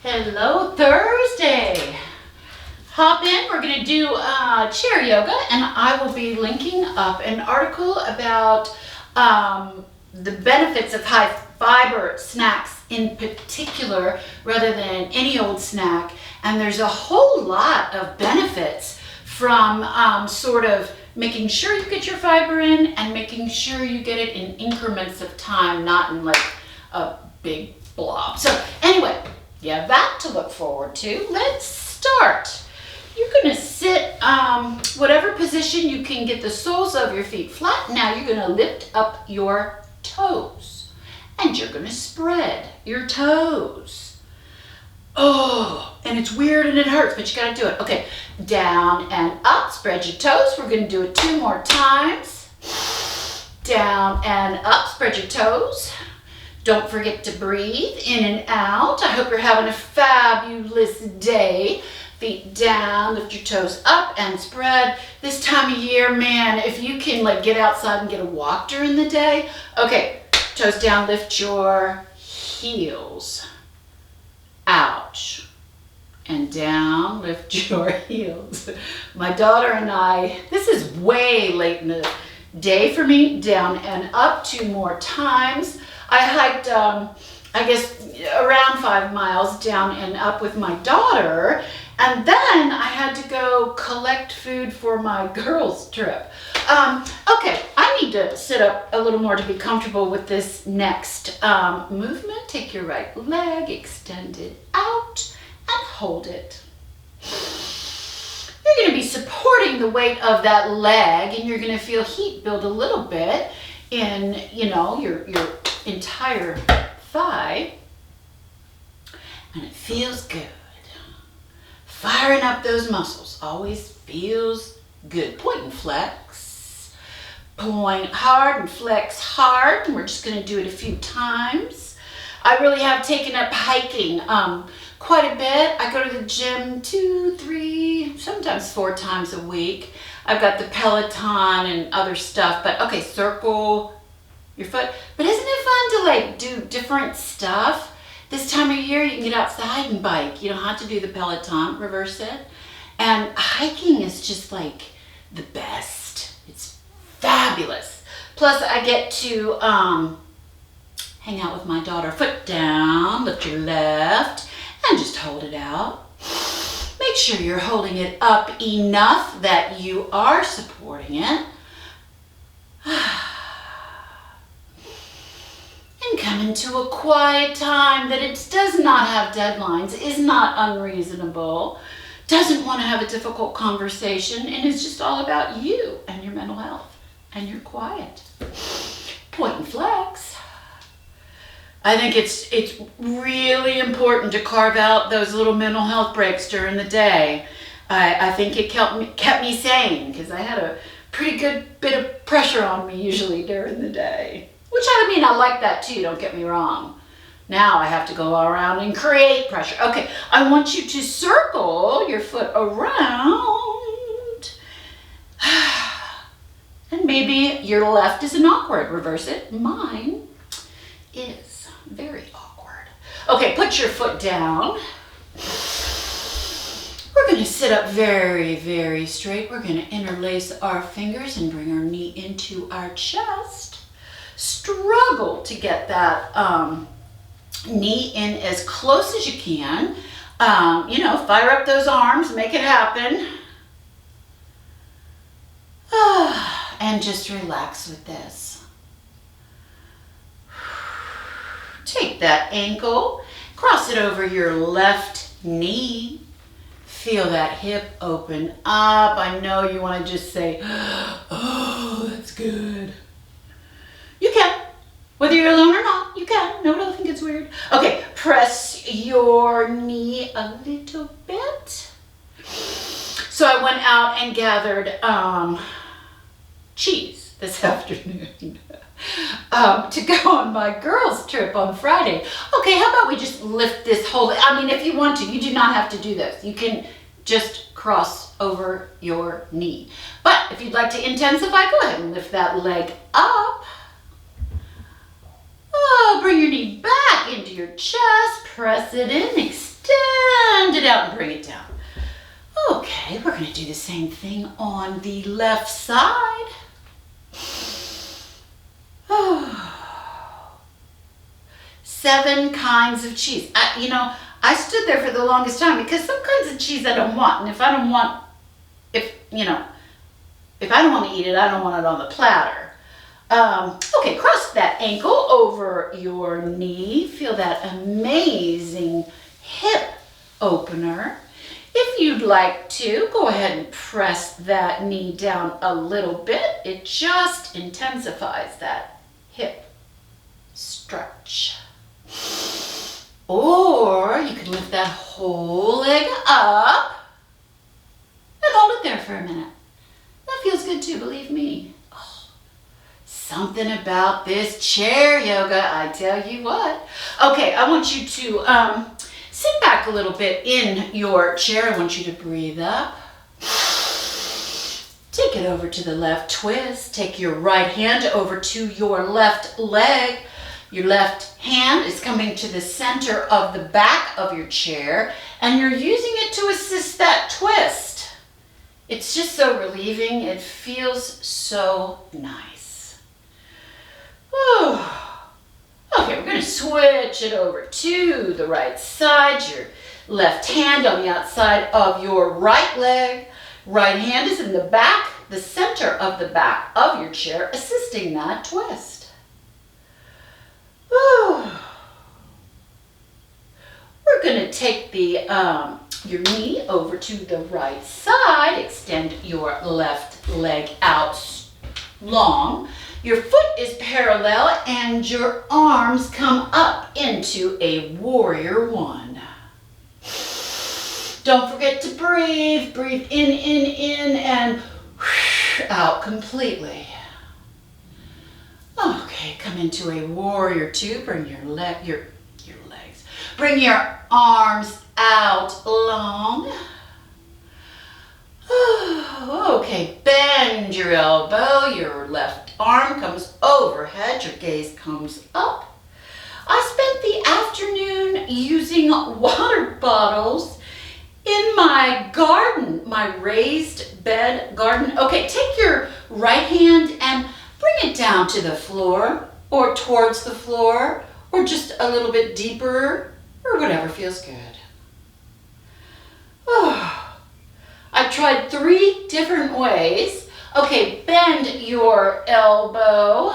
Hello, Thursday. Hop in, we're gonna do chair yoga, and I will be linking up an article about the benefits of high fiber snacks in particular, rather than any old snack. And there's a whole lot of benefits from sort of making sure you get your fiber in and making sure you get it in increments of time, not in like a big blob. So anyway, you have that to look forward to. Let's start. You're gonna sit whatever position you can get the soles of your feet flat. Now you're gonna lift up your toes and you're gonna spread your toes. Oh, and it's weird and it hurts, but you gotta do it. Okay, down and up, spread your toes. We're gonna do it 2 more times. Down and up, spread your toes. Don't forget to breathe in and out. I hope you're having a fabulous day. Feet down, lift your toes up and spread. This time of year, man, if you can like get outside and get a walk during the day. Okay, toes down, lift your heels. Ouch. And down, lift your heels. My daughter and I, this is way late in the day for me. Down and up 2 more times. I hiked, I guess, around 5 miles down and up with my daughter, and then I had to go collect food for my girls' trip. Okay, I need to sit up a little more to be comfortable with this next movement. Take your right leg, extend it out, and hold it. You're going to be supporting the weight of that leg, and you're going to feel heat build a little bit in, you know, your entire thigh, and it feels good. Firing up those muscles always feels good. Point and flex. Point hard and flex hard, and we're just going to do it a few times. I really have taken up hiking quite a bit. I go to the gym 2, 3, sometimes 4 times a week. I've got the Peloton and other stuff, but okay, circle your foot. But isn't it fun to like do different stuff? This time of year you can get outside and bike. You don't have to do the Peloton, reverse it. And hiking is just like the best. It's fabulous. Plus I get to hang out with my daughter. Foot down, lift your left, and just hold it out. Make sure you're holding it up enough that you are supporting it. And come into a quiet time that it does not have deadlines, is not unreasonable, doesn't want to have a difficult conversation, and is just all about you and your mental health and your quiet. Point and flex. I think it's really important to carve out those little mental health breaks during the day. I think it kept me sane, because I had a pretty good bit of pressure on me usually during the day. Which I like that too, don't get me wrong. Now I have to go around and create pressure. Okay, I want you to circle your foot around. And maybe your left isn't awkward. Reverse it. Mine is very awkward. Okay, put your foot down. We're going to sit up very, very straight. We're going to interlace our fingers and bring our knee into our chest. Struggle to get that knee in as close as you can. Fire up those arms, make it happen. And just relax with this. Take that ankle, cross it over your left knee. Feel that hip open up. I know you want to just say, oh, that's good. You can. Whether you're alone or not, you can. Nobody will think it's weird. Okay, press your knee a little bit. So I went out and gathered cheese this afternoon to go on my girls' trip on Friday. Okay, how about we just lift this whole, if you want to, you do not have to do this. You can just cross over your knee. But if you'd like to intensify, go ahead and lift that leg up. Oh, bring your knee back into your chest, press it in, extend it out and bring it down. Okay, we're gonna do the same thing on the left side. 7 kinds of cheese. I stood there for the longest time because some kinds of cheese I don't want. And if I don't want to eat it, I don't want it on the platter. Okay, cross that ankle over your knee. Feel that amazing hip opener. If you'd like to, go ahead and press that knee down a little bit. It just intensifies that hip stretch. Or you can lift that whole leg up and hold it there for a minute. That feels good too, believe me. Oh, something about this chair yoga, I tell you what. Okay, I want you to sit back a little bit in your chair. I want you to breathe up. Take it over to the left twist. Take your right hand over to your left leg. Your left hand is coming to the center of the back of your chair, and you're using it to assist that twist. It's just so relieving. It feels so nice. Whew. Okay, we're going to switch it over to the right side. Your left hand on the outside of your right leg. Right hand is in the back, the center of the back of your chair, assisting that twist. We're going to take your knee over to the right side. Extend your left leg out long. Your foot is parallel and your arms come up into a warrior one. Don't forget to breathe. Breathe in, and out completely. Okay, come into a warrior two. Bring your legs. Bring your arms out long. Okay, bend your elbow. Your left arm comes overhead. Your gaze comes up. I spent the afternoon using water bottles in my garden, my raised bed garden. Okay, take your right hand and bring it down to the floor or towards the floor or just a little bit deeper or whatever feels good. I've tried 3 different ways. Okay, bend your elbow.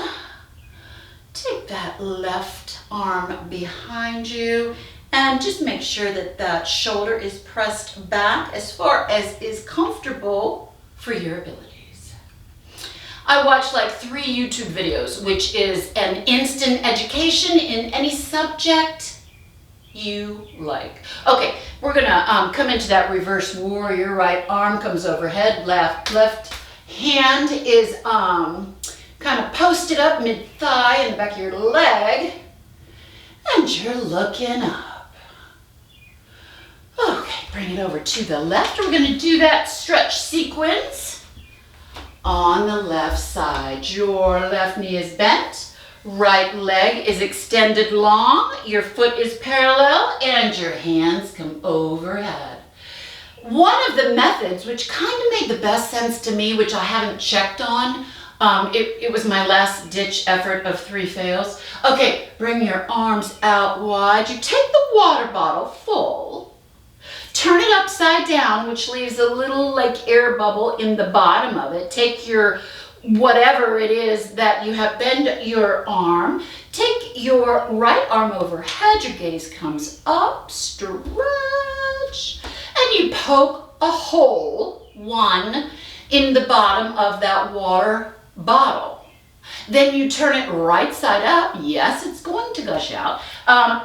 Take that left arm behind you and just make sure that that shoulder is pressed back as far as is comfortable for your abilities. I watched like 3 YouTube videos, which is an instant education in any subject you like. Okay, we're gonna come into that reverse warrior. Right arm comes overhead, left hand is kind of posted up mid-thigh in the back of your leg, and you're looking up. Okay, bring it over to the left. We're gonna do that stretch sequence on the left side. Your left knee is bent. Right leg is extended long, your foot is parallel, and your hands come overhead. One of the methods, which kind of made the best sense to me, which I haven't checked on, it was my last ditch effort of 3 fails. Okay, bring your arms out wide. You take the water bottle full, turn it upside down, which leaves a little like air bubble in the bottom of it. Take your whatever it is that you have, bend your arm. Take your right arm overhead, your gaze comes up, stretch, and you poke a hole, 1, in the bottom of that water bottle. Then you turn it right side up. Yes, it's going to gush out.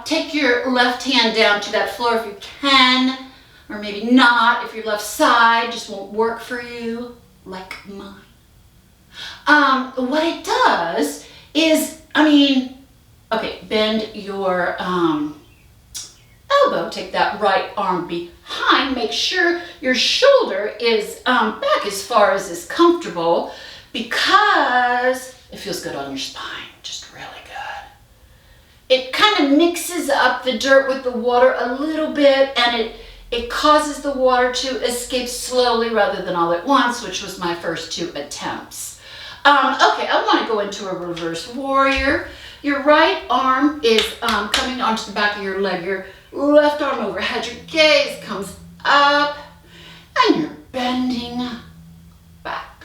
Take your left hand down to that floor if you can, or maybe not if your left side just won't work for you, like mine. What it does is, okay, bend your elbow, take that right arm behind, make sure your shoulder is back as far as is comfortable because it feels good on your spine, just really good. It kind of mixes up the dirt with the water a little bit, and It causes the water to escape slowly rather than all at once, which was my first 2 attempts. Okay, I want to go into a reverse warrior. Your right arm is coming onto the back of your leg. Your left arm overhead. Your gaze comes up and you're bending back.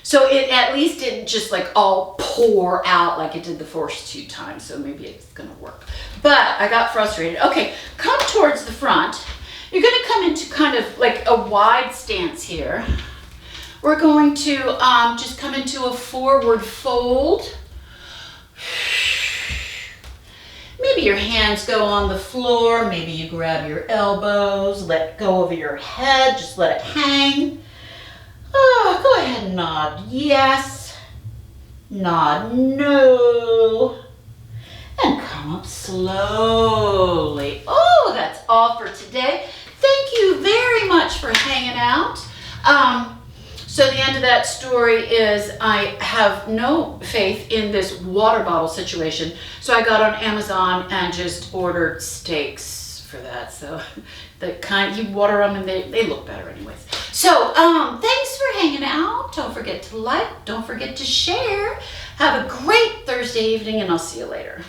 So it at least didn't just like all pour out like it did the first 2 times. So maybe it's gonna work. But I got frustrated. Okay, come towards the front. You're gonna come into kind of like a wide stance here. We're going to just come into a forward fold. Maybe your hands go on the floor. Maybe you grab your elbows, let go of your head, just let it hang. Oh, go ahead and nod yes, nod no, and come up slowly. Oh, that's all for today. Thank you very much for hanging out. So the end of that story is I have no faith in this water bottle situation. So I got on Amazon and just ordered steaks for that. So the kind you water them and they look better anyways. So thanks for hanging out. Don't forget to like, don't forget to share. Have a great Thursday evening and I'll see you later.